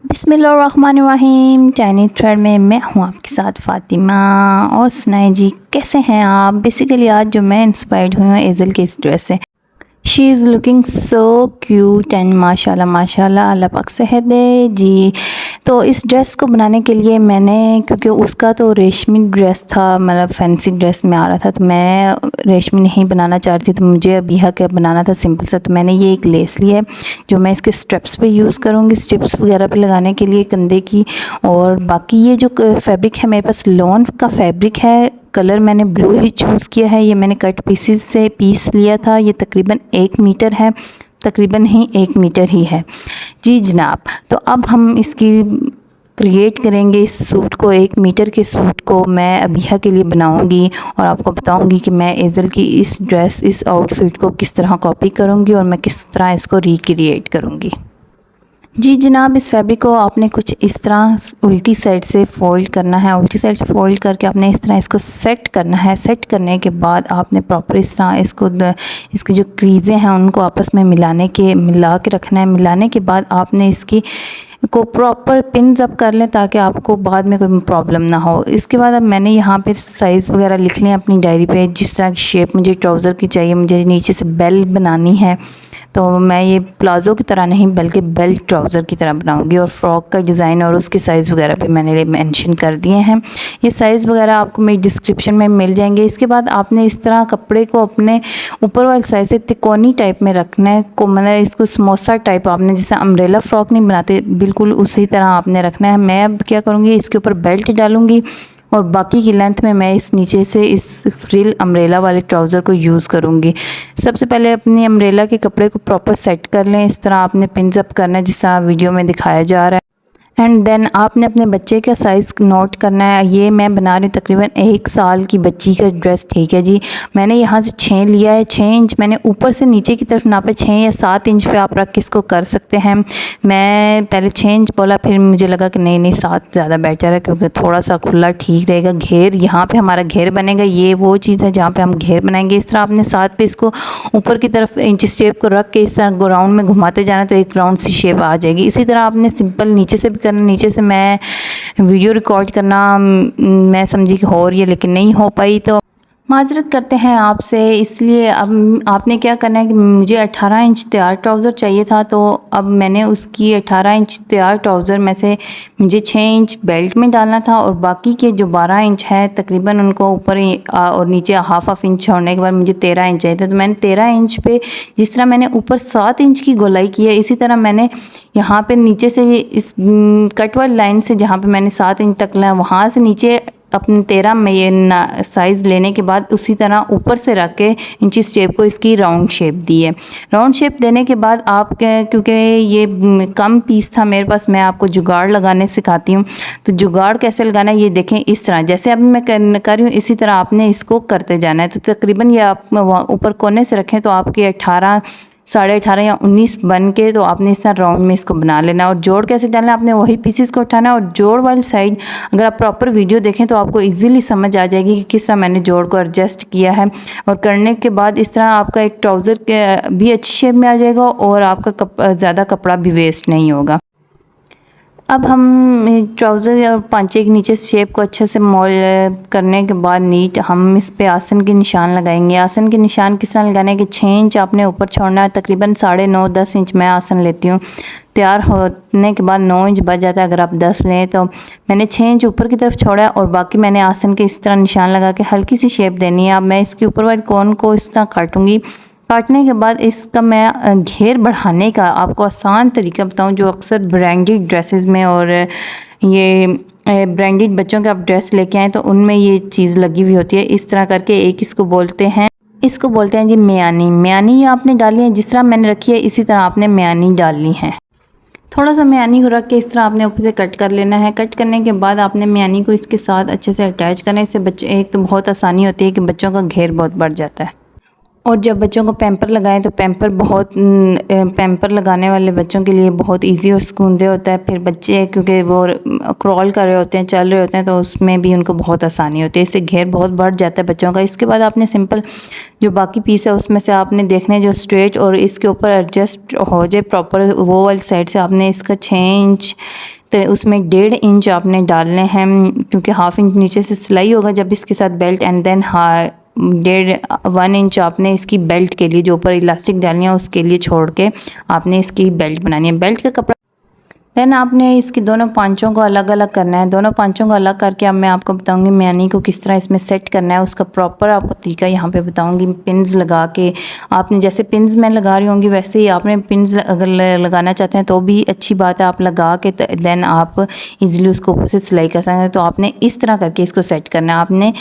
बिस्मिल्लाहिर्रहमानिर्रहीम। Tiny thread में मैं हूँ आपके साथ फ़ातिमा। और सुनाए जी, कैसे हैं आप? बेसिकली आज जो मैं इंस्पायर्ड हुई हूँ एज़ल के इस ड्रेस से। She is looking so cute and माशाल्लाह माशाल्लाह, अल्लाह पाक सेहत दे जी। तो इस ड्रेस को बनाने के लिए मैंने, क्योंकि उसका तो रेशमी ड्रेस था, मतलब फैंसी ड्रेस में आ रहा था, तो मैं रेशमी नहीं बनाना चाह रही थी, तो मुझे अबिया का बनाना था सिंपल सा। तो मैंने ये एक लेस ली है जो मैं इसके स्ट्रिप्स पे यूज़ करूँगी, स्ट्रिप्स वगैरह पे लगाने के लिए कंधे की। और बाकी ये जो फैब्रिक है मेरे पास लॉन का फैब्रिक है, कलर मैंने ब्लू ही चूज़ किया है। ये मैंने कट पीसीस से पीस लिया था। ये तकरीबन 1 मीटर है, तकरीबन ही 1 मीटर ही है जी जनाब। तो अब हम इसकी क्रिएट करेंगे इस सूट को। 1 मीटर के सूट को मैं अबिया के लिए बनाऊंगी और आपको बताऊंगी कि मैं एज़ल की इस ड्रेस, इस आउटफिट को किस तरह कॉपी करूंगी और मैं किस तरह इसको रिक्रिएट करूंगी जी जनाब। इस फैब्रिक को आपने कुछ इस तरह उल्टी साइड से फ़ोल्ड करना है। उल्टी साइड से फ़ोल्ड करके आपने इस तरह इसको सेट करना है। सेट करने के बाद आपने प्रॉपर इस तरह इसको इसकी जो क्रीज़ें हैं उनको आपस में मिला के रखना है। मिलाने के बाद आपने इसकी को प्रॉपर पिन्स अप कर लें ताकि आपको बाद में कोई प्रॉब्लम ना हो। इसके बाद अब मैंने यहाँ पे साइज़ वगैरह लिख लिया अपनी डायरी पे, जिस तरह की शेप मुझे ट्राउज़र की चाहिए। मुझे नीचे से बेल बनानी है, तो मैं ये प्लाज़ो की तरह नहीं बल्कि बेल्ट ट्राउज़र की तरह बनाऊंगी। और फ्रॉक का डिज़ाइन और उसके साइज़ वगैरह भी मैंने मेंशन कर दिए हैं। ये साइज़ वगैरह आपको मेरी डिस्क्रिप्शन में मिल जाएंगे। इसके बाद आपने इस तरह कपड़े को अपने ऊपर वाले साइज़ से तिकोनी टाइप में रखना है, को मतलब इसको समोसा टाइप, आपने जैसे अम्ब्रेला फ्रॉक नहीं बनाते बिल्कुल उसी तरह आपने रखना है। मैं अब क्या करूँगी, इसके ऊपर बेल्ट डालूँगी और बाकी की लेंथ में मैं इस नीचे से इस फ्रिल अम्ब्रेला वाले ट्राउज़र को यूज़ करूँगी। सबसे पहले अपनी अम्ब्रेला के कपड़े को प्रॉपर सेट कर लें। इस तरह आपने पिन्स अप करना है जिस तरह वीडियो में दिखाया जा रहा है। एंड देन आपने अपने बच्चे का साइज़ नोट करना है। ये मैं बना रही हूँ तकरीबन 1 साल की बच्ची का ड्रेस, ठीक है जी। मैंने यहाँ से 6 लिया है। 6 इंच मैंने ऊपर से नीचे की तरफ नापे। 6 या 7 इंच पे आप रख के इसको कर सकते हैं। मैं पहले 6 इंच बोला, फिर मुझे लगा कि नहीं 7 ज़्यादा बेटर है, क्योंकि थोड़ा सा खुला ठीक रहेगा। घेर यहाँ पे हमारा घेर बनेगा, ये वो चीज़ है जहाँ पे हम घेर बनाएंगे। इस तरह आपने 7 पे इसको ऊपर की तरफ इंच शेप को रख के इस तरह राउंड में घुमाते जाना, तो एक राउंड सी शेप आ जाएगी। इसी तरह आपने सिंपल नीचे से भी करना। नीचे से मैं वीडियो रिकॉर्ड करना मैं समझी कि हो रही है लेकिन नहीं हो पाई, तो माज़रत करते हैं आपसे। इसलिए अब आपने क्या करना है कि मुझे 18 इंच तैयार ट्राउज़र चाहिए था, तो अब मैंने उसकी 18 इंच तैयार ट्राउज़र में से मुझे 6 इंच बेल्ट में डालना था और बाकी के जो 12 इंच है तकरीबन उनको ऊपर और नीचे हाफ इंच छोड़ने के बाद मुझे 13 इंच चाहिए था। तो मैंने 13 इंच पे जिस तरह मैंने ऊपर 7 इंच की गोलाई की है, इसी तरह मैंने यहाँ पे नीचे से इस कट वाली लाइन से जहाँ पे मैंने 7 इंच तक लिया, वहाँ से नीचे अपने 13 में ये साइज़ लेने के बाद उसी तरह ऊपर से रख के इंची शेप को इसकी राउंड शेप दी है। राउंड शेप देने के बाद आप क्योंकि ये कम पीस था मेरे पास, मैं आपको जुगाड़ लगाने सिखाती हूँ। तो जुगाड़ कैसे लगाना है ये देखें। इस तरह जैसे अब मैं कर रही हूँ इसी तरह आपने इसको करते जाना है। तो तकरीबन ये आप ऊपर कोने से रखें तो आपके 18, 18.5 या 19 बन के, तो आपने इस तरह राउंड में इसको बना लेना। और जोड़ कैसे डालना है, आपने वही पीसेस को उठाना है और जोड़ वाली साइड अगर आप प्रॉपर वीडियो देखें तो आपको इजीली समझ आ जाएगी कि किस तरह मैंने जोड़ को एडजस्ट किया है। और करने के बाद इस तरह आपका एक ट्राउज़र भी अच्छी शेप में आ जाएगा और आपका ज़्यादा कपड़ा भी वेस्ट नहीं होगा। अब हम ट्राउज़र और पांचे के नीचे शेप को अच्छे से मोल्ड करने के बाद नीट हम इस पे आसन के निशान लगाएंगे। आसन के निशान किस तरह लगाने के, 6 इंच आपने ऊपर छोड़ना है, तकरीबन 9.5 10 इंच मैं आसन लेती हूँ। तैयार होने के बाद 9 इंच बच जाता है अगर आप 10 लें, तो मैंने 6 इंच ऊपर की तरफ छोड़ा है और बाकी मैंने आसन के इस तरह निशान लगा के हल्की सी शेप देनी है। अब मैं इसके ऊपर वाले कोन को इस तरह काटूँगी। काटने के बाद इसका मैं घेर बढ़ाने का आपको आसान तरीका बताऊं, जो अक्सर ब्रांडेड ड्रेसेस में और ये ब्रांडेड बच्चों के आप ड्रेस लेके आएँ तो उनमें ये चीज़ लगी हुई होती है। इस तरह करके एक इसको बोलते हैं जी म्यानी। म्यानी आपने डाली है, जिस तरह मैंने रखी है इसी तरह आपने म्यानी डालनी है। थोड़ा सा म्यानी को रख के इस तरह आपने ऊपर से कट कर लेना है। कट करने के बाद आपने म्यानी को इसके साथ अच्छे से अटैच करना है। इससे बच्चे एक तो बहुत आसानी होती है कि बच्चों का घेर बहुत बढ़ जाता है। और जब बच्चों को पैम्पर लगाएं तो पैम्पर लगाने वाले बच्चों के लिए बहुत इजी और सुकूनदेह होता है। फिर बच्चे क्योंकि वो क्रॉल कर रहे होते हैं, चल रहे होते हैं, तो उसमें भी उनको बहुत आसानी होती है। इससे घेर बहुत बढ़ जाता है बच्चों का। इसके बाद आपने सिंपल जो बाकी पीस है उसमें से आपने देखना है जो स्ट्रेट और इसके ऊपर एडजस्ट हो जाए प्रॉपर, वो वाली साइड से आपने इसका 6 इंच तो उसमें 1.5 इंच आपने डालने हैं, क्योंकि हाफ इंच नीचे से सिलाई होगा जब इसके साथ बेल्ट, एंड देन 1 इंच आपने इसकी बेल्ट के लिए जो ऊपर इलास्टिक डालनी है उसके लिए छोड़ के आपने इसकी बेल्ट बनानी है। बेल्ट का कपड़ा देन आपने इसकी दोनों पांचों को अलग अलग करना है। दोनों पांचों को अलग करके अब मैं आपको बताऊंगी मैनी को किस तरह इसमें सेट करना है, उसका प्रॉपर आपको तरीका यहाँ पे बताऊंगी। पिन्स लगा के आपने जैसे पिन्स मैं लगा रही होंगी वैसे ही आपने पिन्स अगर लगाना चाहते हैं तो भी अच्छी बात है, आप लगा के देन आप इजीली उसको ऊपर से सिलाई कर सकते हैं। तो आपने इस तरह करके इसको सेट करना है। आपने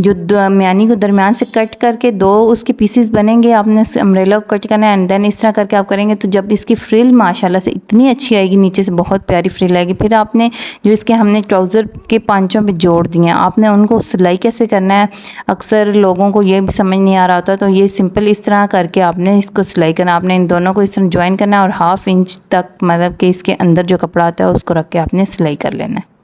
जो म्यानी को दरमियान से कट करके 2 उसके पीसेस बनेंगे, आपने अम्ब्रेला को कट करना है एंड देन इस तरह करके आप करेंगे तो जब इसकी फ्रिल माशाल्लाह से इतनी अच्छी आएगी, नीचे से बहुत प्यारी फ्रिल आएगी। फिर आपने जो इसके हमने ट्राउज़र के पांचों पे जोड़ दिए हैं, आपने उनको सिलाई कैसे करना है अक्सर लोगों को ये भी समझ नहीं आ रहा होता, तो ये सिंपल इस तरह करके आपने इसको सिलाई करना। आपने इन दोनों को इस तरह ज्वाइन करना है और हाफ इंच तक मतलब कि इसके अंदर जो कपड़ा आता है उसको रख के आपने सिलाई कर लेना है।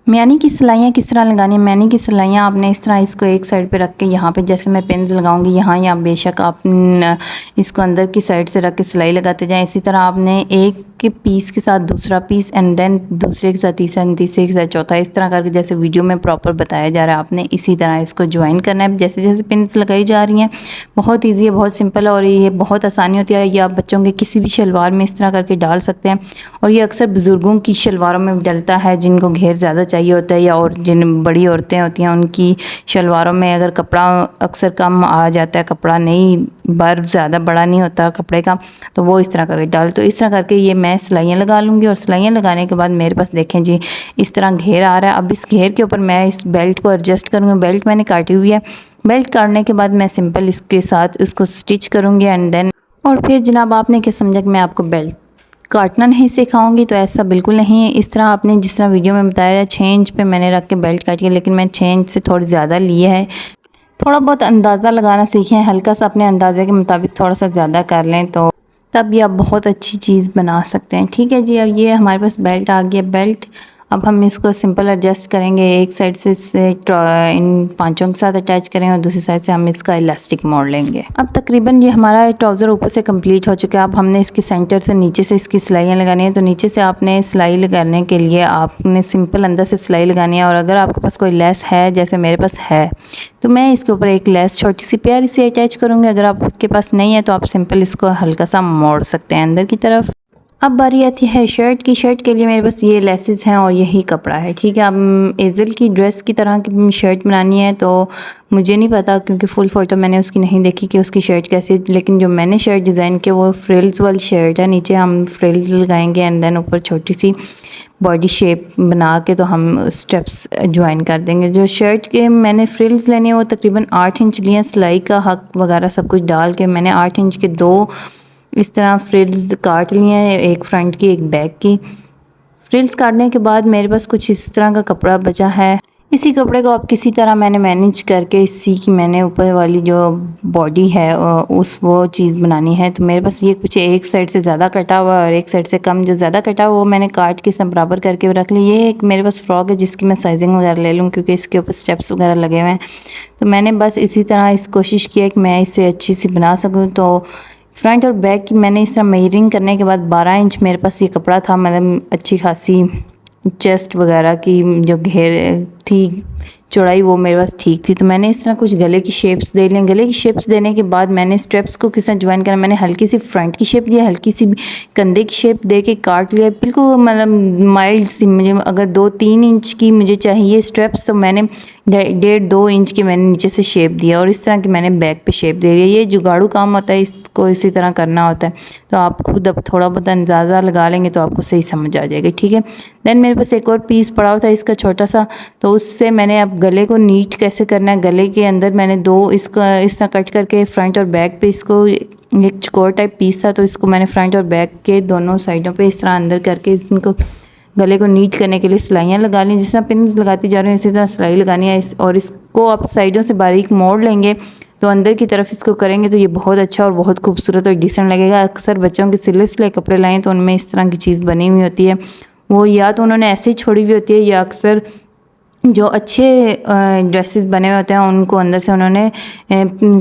मैनी की सिलाइयाँ किस तरह लगानी है? मैनी की सिलाइयाँ आपने इस तरह इसको एक साइड पे रख के यहाँ पे जैसे मैं पिन्स लगाऊंगी यहाँ या बेशक आप इसको अंदर की साइड से रख के सिलाई लगाते जाएं। इसी तरह आपने एक के पीस के साथ दूसरा पीस एंड देन दूसरे के साथ तीसरा, तीसरे के साथ चौथा, इस तरह करके जैसे वीडियो में प्रॉपर बताया जा रहा है आपने इसी तरह इसको ज्वाइन करना है। जैसे जैसे पिन्स लगाई जा रही हैं बहुत ईजी है, बहुत सिंपल है और ये बहुत आसानी होती है। ये आप बच्चों के किसी भी शलवार में इस तरह करके डाल सकते हैं और ये अक्सर बुज़ुर्गों की शलवारों में डलता है जिनको घेर ज़्यादा चाहिए होता है, या और जिन बड़ी औरतें होती हैं उनकी शलवारों में अगर कपड़ा अक्सर कम आ जाता है, कपड़ा नहीं बार ज़्यादा बड़ा नहीं होता कपड़े का, तो वो इस तरह करके डाल। तो इस तरह करके ये मैं सिलाइयाँ लगा लूँगी और सिलाइयाँ लगाने के बाद मेरे पास देखें जी इस तरह घेर आ रहा है। अब इस घेर के ऊपर मैं इस बेल्ट को एडजस्ट करूँगी। बेल्ट मैंने काटी हुई है। बेल्ट काटने के बाद मैं सिंपल इसके साथ इसको स्टिच करूँगी एंड देन और फिर जनाब आपने क्या समझा कि मैं आपको बेल्ट काटना नहीं सिखाऊंगी, तो ऐसा बिल्कुल नहीं है। इस तरह आपने जिस तरह वीडियो में बताया है 6 इंच पे मैंने रख के बेल्ट काटी है, लेकिन मैं 6 इंच से थोड़ी ज़्यादा लिया है। थोड़ा बहुत अंदाज़ा लगाना सीखें, हल्का सा अपने अंदाजे के मुताबिक थोड़ा सा ज़्यादा कर लें तो तब ये आप बहुत अच्छी चीज़ बना सकते हैं। ठीक है जी, अब ये हमारे पास बेल्ट आ गया। बेल्ट अब हम इसको सिंपल एडजस्ट करेंगे, एक साइड से इन पांचों के साथ अटैच करेंगे और दूसरी साइड से हम इसका इलास्टिक मोड़ लेंगे। अब तकरीबन ये हमारा ट्राउज़र ऊपर से कंप्लीट हो चुका है। अब हमने इसके सेंटर से नीचे से इसकी सिलाइयाँ लगानी है। तो नीचे से आपने सिलाई लगाने के लिए आपने सिंपल अंदर से सिलाई लगानी है और अगर आपके पास कोई लेस है जैसे मेरे पास है तो मैं इसके ऊपर एक लेस छोटी सी प्यारी सी अटैच करूँगी। अगर आपके पास नहीं है तो आप सिंपल इसको हल्का सा मोड़ सकते हैं अंदर की तरफ। अब बारी आती है शर्ट की। शर्ट के लिए मेरे पास ये लेसेस हैं और यही कपड़ा है। ठीक है, अब एज़ल की ड्रेस की तरह की शर्ट बनानी है तो मुझे नहीं पता क्योंकि फुल फ़ोटो मैंने उसकी नहीं देखी कि उसकी शर्ट कैसी है, लेकिन जो मैंने शर्ट डिज़ाइन की वो फ्रिल्स वाली शर्ट है। नीचे हम फ्रिल्स लगाएंगे एंड देन ऊपर छोटी सी बॉडी शेप बना के तो हम स्टेप्स ज्वाइन कर देंगे। जो शर्ट के मैंने फ्रिल्स लेने हैं वो तकरीबन 8 इंच लिए। सिलाई का हक वगैरह सब कुछ डाल के मैंने 8 इंच के 2 इस तरह फ्रिल्स काट लिए हैं, एक फ्रंट की एक बैक की। फ्रिल्स काटने के बाद मेरे पास कुछ इस तरह का कपड़ा बचा है। इसी कपड़े को आप किसी तरह मैंने मैनेज करके इसी की मैंने ऊपर वाली जो बॉडी है उस वो चीज़ बनानी है। तो मेरे पास ये कुछ एक साइड से ज़्यादा कटा हुआ और एक साइड से कम, जो ज़्यादा कटा हुआ वो मैंने काट के सब बराबर करके रख ली। ये एक मेरे पास फ्रॉक है जिसकी मैं साइजिंग वगैरह ले लूँ क्योंकि इसके ऊपर स्टेप्स वगैरह लगे हुए हैं। तो मैंने बस इसी तरह इस कोशिश की है कि मैं इसे अच्छी सी बना सकूँ। तो फ्रंट और बैक की मैंने इस तरह मेजरिंग करने के बाद 12 इंच मेरे पास ये कपड़ा था, मतलब अच्छी खासी चेस्ट वगैरह की जो घेर थी चौड़ाई वो मेरे पास ठीक थी। तो मैंने इस तरह कुछ गले की शेप्स दे लें। गले की शेप्स देने के बाद मैंने स्ट्रेप्स को किस तरह ज्वाइन करना, मैंने हल्की सी फ्रंट की शेप दी, हल्की सी कंधे की शेप दे के काट लिया, बिल्कुल मतलब माइल्ड सी। मुझे अगर 2-3 इंच की मुझे चाहिए स्ट्रेप्स तो मैंने 1.5-2 इंच की मैंने नीचे से शेप दिया और इस तरह की मैंने बैक पे शेप दे दिया। ये जुगाड़ू काम होता है, इसको इसी तरह करना होता है। तो आप खुद अब थोड़ा बहुत अंदाज़ा लगा लेंगे तो आपको सही समझ आ जाएगी। ठीक है, देन मेरे पास एक और पीस पड़ा हुआ था इसका छोटा सा, तो उससे मैंने अब गले को नीट कैसे करना है, गले के अंदर मैंने 2 इसका इस तरह कट करके फ्रंट और बैक पे इसको एक चकोर टाइप पीस था तो इसको मैंने फ्रंट और बैक के दोनों साइडों पे इस तरह अंदर करके इनको गले को नीट करने के लिए सिलाइयाँ लगा ली। जिस तरह पिन्स लगाती जा रही हैं इसी तरह सिलाई लगानी है और इसको आप साइडों से बारीक मोड़ लेंगे तो अंदर की तरफ इसको करेंगे तो ये बहुत अच्छा और बहुत खूबसूरत और डिसेंट लगेगा। अक्सर बच्चों के सिले कपड़े लाएँ तो उनमें इस तरह की चीज़ बनी हुई होती है, वो या तो उन्होंने ऐसे ही छोड़ी हुई होती है या अक्सर जो अच्छे ड्रेसेस बने हुए होते हैं उनको अंदर से उन्होंने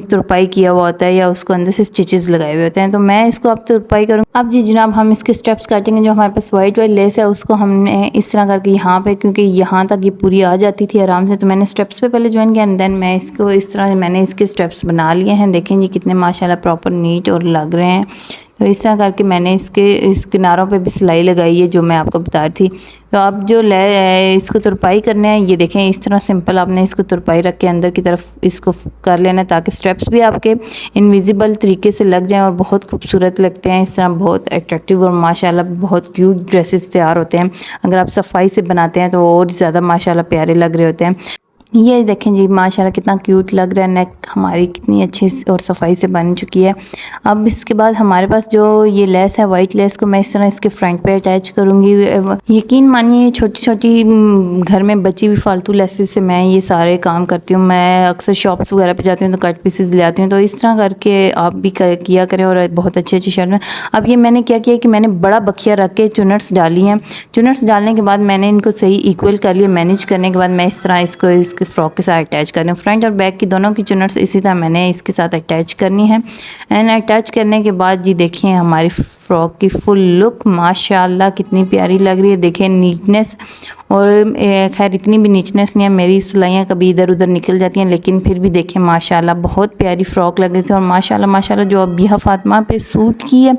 तुरपाई किया हुआ होता है या उसको अंदर से स्टिचेस लगाए हुए होते हैं। तो मैं इसको अब तुरपाई करूँ। अब जी जनाब हम इसके स्टेप्स काटेंगे। जो हमारे पास वाइट लेस है उसको हमने इस तरह करके यहाँ पे, क्योंकि यहाँ तक ये पूरी आ जाती थी आराम से, तो मैंने स्टेप्स पे पहले ज्वाइन किया एंड देन मैं इसको इस तरह मैंने इसके स्टेप्स बना लिए हैं। देखें जी कितने माशाल्लाह प्रॉपर नीट और लग रहे हैं। तो इस तरह करके मैंने इस किनारों पे भी सिलाई लगाई है जो मैं आपको बता रही थी। तो अब जो इसको तुरपाई करने हैं, ये देखें इस तरह सिंपल आपने इसको तुरपाई रख के अंदर की तरफ इसको कर लेना ताकि स्टेप्स भी आपके इनविजिबल तरीके से लग जाएं और बहुत खूबसूरत लगते हैं। इस तरह बहुत अट्रैक्टिव और माशाल्लाह बहुत क्यूट ड्रेसेस तैयार होते हैं। अगर आप सफाई से बनाते हैं तो और ज़्यादा माशाल्लाह प्यारे लग रहे होते हैं। ये देखें जी माशाल्लाह कितना क्यूट लग रहा है। नेक हमारी कितनी अच्छी और सफाई से बन चुकी है। अब इसके बाद हमारे पास जो ये लेस है, वाइट लेस को मैं इस तरह इसके फ्रंट पे अटैच करूँगी। यकीन मानिए छोटी छोटी घर में बची हुई फालतू लेसेस से मैं ये सारे काम करती हूँ। मैं अक्सर शॉप्स वगैरह पे जाती हूँ तो कट पीसेस ले आती हूँ। तो इस तरह करके आप भी किया करें और बहुत अच्छी शर्ट में। अब ये मैंने क्या किया कि मैंने बड़ा बखिया रख के चुनट्स डाली हैं। चुनट्स डालने के बाद मैंने इनको सही इक्वल कर लिया। मैनेज करने के बाद मैं इस तरह इसको फ्रॉक के साथ अटैच कर रही हूँ। फ्रंट और बैक की दोनों की चुनट्स इसी तरह मैंने इसके साथ अटैच करनी है। एंड अटैच करने के बाद जी देखिए हमारी फ्रॉक की फुल लुक माशाल्लाह कितनी प्यारी लग रही है। देखिए नीटनेस, और खैर इतनी भी नीटनेस नहीं है, मेरी सिलाइयाँ कभी इधर उधर निकल जाती हैं, लेकिन फिर भी देखिए माशाल्लाह बहुत प्यारी फ़्रॉक लग रही थी। और माशाल्लाह माशाल्लाह जो अबिया फ़ातिमा पे सूट की है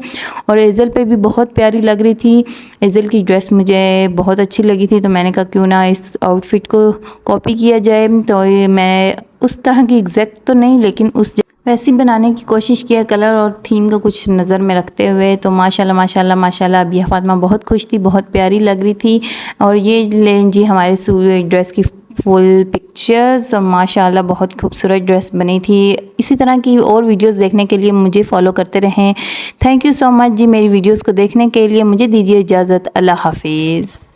और एज़ल पे भी बहुत प्यारी लग रही थी। एज़ल की ड्रेस मुझे बहुत अच्छी लगी थी, तो मैंने कहा क्यों ना इस आउटफिट को कॉपी किया जाए। तो मैं उस तरह की एग्जैक्ट तो नहीं, लेकिन वैसी बनाने की कोशिश किया, कलर और थीम को कुछ नज़र में रखते हुए। तो माशाल्लाह माशाल्लाह माशाल्लाह अबिया फ़ातिमा बहुत खुश थी, बहुत प्यारी लग रही थी। और ये लें जी हमारे ड्रेस की फुल पिक्चर्स, और माशाल्लाह बहुत खूबसूरत ड्रेस बनी थी। इसी तरह की और वीडियोस देखने के लिए मुझे फॉलो करते रहें। थैंक यू सो मच जी मेरी वीडियोस को देखने के लिए। मुझे दीजिए इजाज़त। अल्लाह हाफिज़।